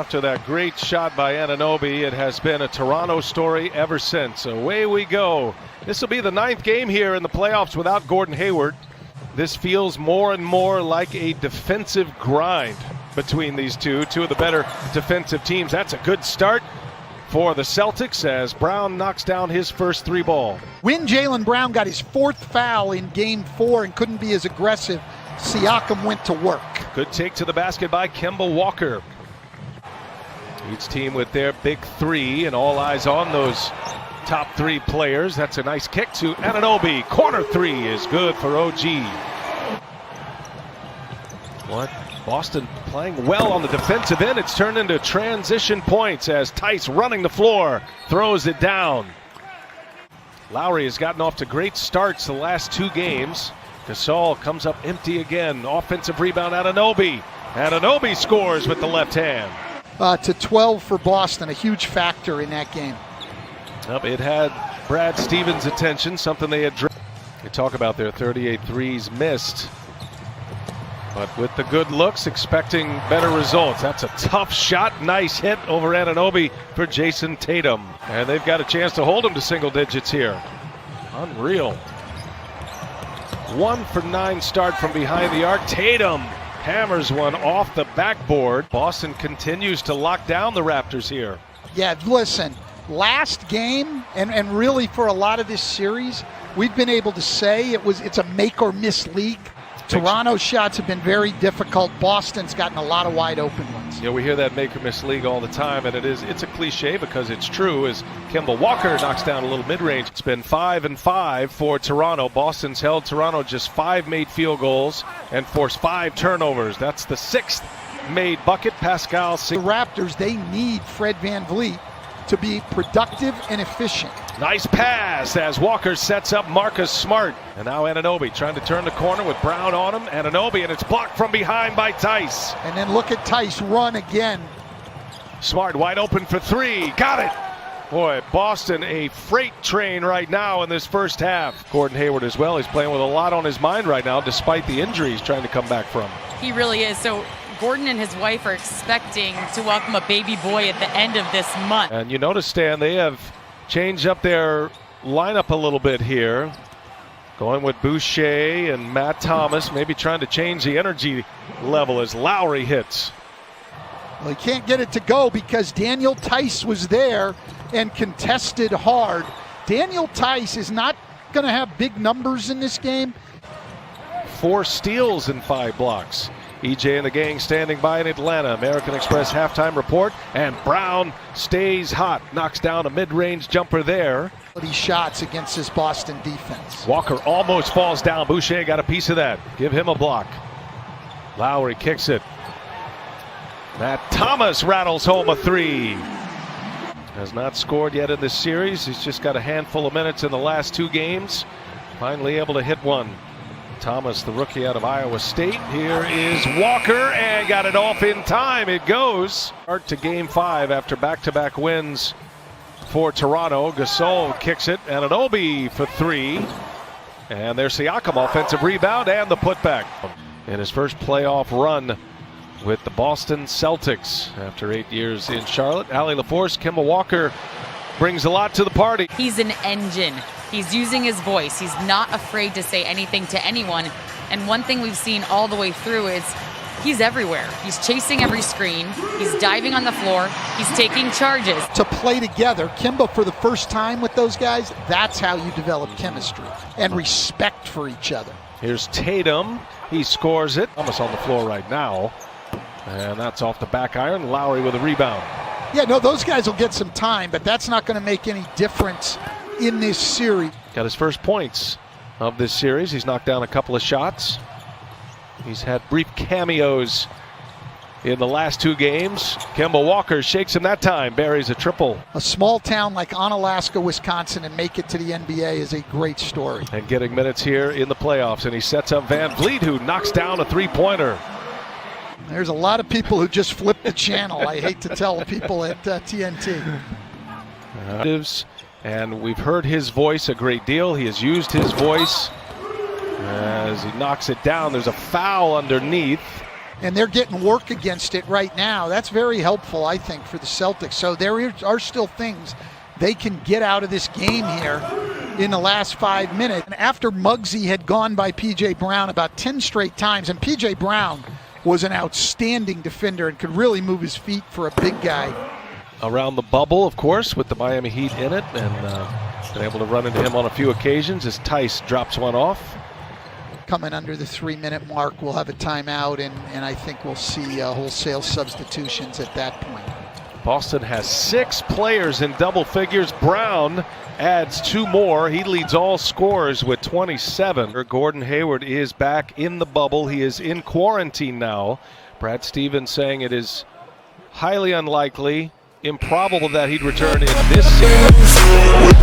After that great shot by Anunoby, it has been a Toronto story ever since. Away we go. This will be the 9th game here in the playoffs without Gordon Hayward. This feels more and more like a defensive grind between these two of the better defensive teams. That's a good start for the Celtics as Brown knocks down his first 3 ball. When Jaylen Brown got his 4th foul in game 4 and couldn't be as aggressive, Siakam went to work. Good take to the basket by Kemba Walker. Each team with their big 3 and all eyes on those top 3 players. That's a nice kick to Anunoby. Corner 3 is good for OG. What? Boston playing well on the defensive end. It's turned into transition points as Tice running the floor throws it down. Lowry has gotten off to great starts the last 2 games. Gasol comes up empty again. Offensive rebound, Anunoby. Anunoby scores with the left hand. To 12 for Boston, a huge factor in that game. It had Brad Stevens' attention, something they had. They talk about their 38 threes missed. But with the good looks, expecting better results. That's a tough shot. Nice hit over Anunoby for Jason Tatum. And they've got a chance to hold him to single digits here. Unreal. 1 for 9 start from behind the arc. Tatum hammers one off the backboard. Boston continues to lock down the Raptors here. Yeah, listen, last game, and really for a lot of this series, we've been able to say it's a make or miss league. Toronto's shots have been very difficult. Boston's gotten a lot of wide open ones. Yeah, we hear that make or miss league all the time, and it's a cliche because it's true as Kemba Walker knocks down a little mid-range. It's been 5 and 5 for Toronto. Boston's held Toronto just 5 made field goals and forced 5 turnovers. That's the 6th made bucket. Pascal. The Raptors, they need Fred VanVleet to be productive and efficient. Nice pass as Walker sets up Marcus Smart. And now Anunoby trying to turn the corner with Brown on him. Anunoby, and it's blocked from behind by Tice. And then look at Tice run again. Smart wide open for 3. Got it. Boy, Boston a freight train right now in this first half. Gordon Hayward as well. He's playing with a lot on his mind right now despite the injuries trying to come back from. He really is. So Gordon and his wife are expecting to welcome a baby boy at the end of this month. And you notice, Stan, they have changed up their lineup a little bit here. Going with Boucher and Matt Thomas, maybe trying to change the energy level as Lowry hits. Well, he can't get it to go because Daniel Tice was there and contested hard. Daniel Tice is not going to have big numbers in this game. 4 steals and 5 blocks. EJ and the gang standing by in Atlanta. American Express halftime report. And Brown stays hot. Knocks down a mid-range jumper there. These shots against this Boston defense. Walker almost falls down. Boucher got a piece of that. Give him a block. Lowry kicks it. Matt Thomas rattles home a 3. Has not scored yet in this series. He's just got a handful of minutes in the last 2 games. Finally able to hit one. Thomas, the rookie out of Iowa State. Here is Walker and got it off in time. It goes. Start to game 5 after back-to-back wins for Toronto. Gasol kicks it. Anunoby for 3. And there's Siakam, offensive rebound and the putback. In his first playoff run with the Boston Celtics after 8 years in Charlotte. Allie LaForce, Kemba Walker brings a lot to the party. He's an engine. He's using his voice. He's not afraid to say anything to anyone. And one thing we've seen all the way through is he's everywhere. He's chasing every screen. He's diving on the floor. He's taking charges. To play together, Kemba for the first time with those guys, that's how you develop chemistry and respect for each other. Here's Tatum. He scores it. Almost on the floor right now. And that's off the back iron. Lowry with a rebound. Yeah, no, those guys will get some time, but that's not going to make any difference in this series. Got his first points of this series. He's knocked down a couple of shots. He's had brief cameos in the last 2 games. Kemba Walker shakes him that time, buries a triple. A small town like Onalaska, Wisconsin, and make it to the NBA is a great story. And getting minutes here in the playoffs, and he sets up VanVleet, who knocks down a 3-pointer. There's a lot of people who just flip the channel. I hate to tell people at TNT. And we've heard his voice a great deal. He has used his voice as he knocks it down. There's a foul underneath. and they're getting work against it right now. That's very helpful, I think, for the Celtics. So there are still things they can get out of this game here in the last 5 minutes. And after Muggsy had gone by P.J. Brown about 10 straight times, and P.J. Brown was an outstanding defender and could really move his feet for a big guy. Around the bubble, of course, with the Miami Heat in it, and been able to run into him on a few occasions as Tice drops one off. Coming under the 3-minute mark, we'll have a timeout, and I think we'll see wholesale substitutions at that point. Boston has 6 players in double figures. Brown adds 2 more. He leads all scorers with 27. Gordon Hayward is back in the bubble. He is in quarantine now. Brad Stevens saying it is highly unlikely, improbable that he'd return in this series.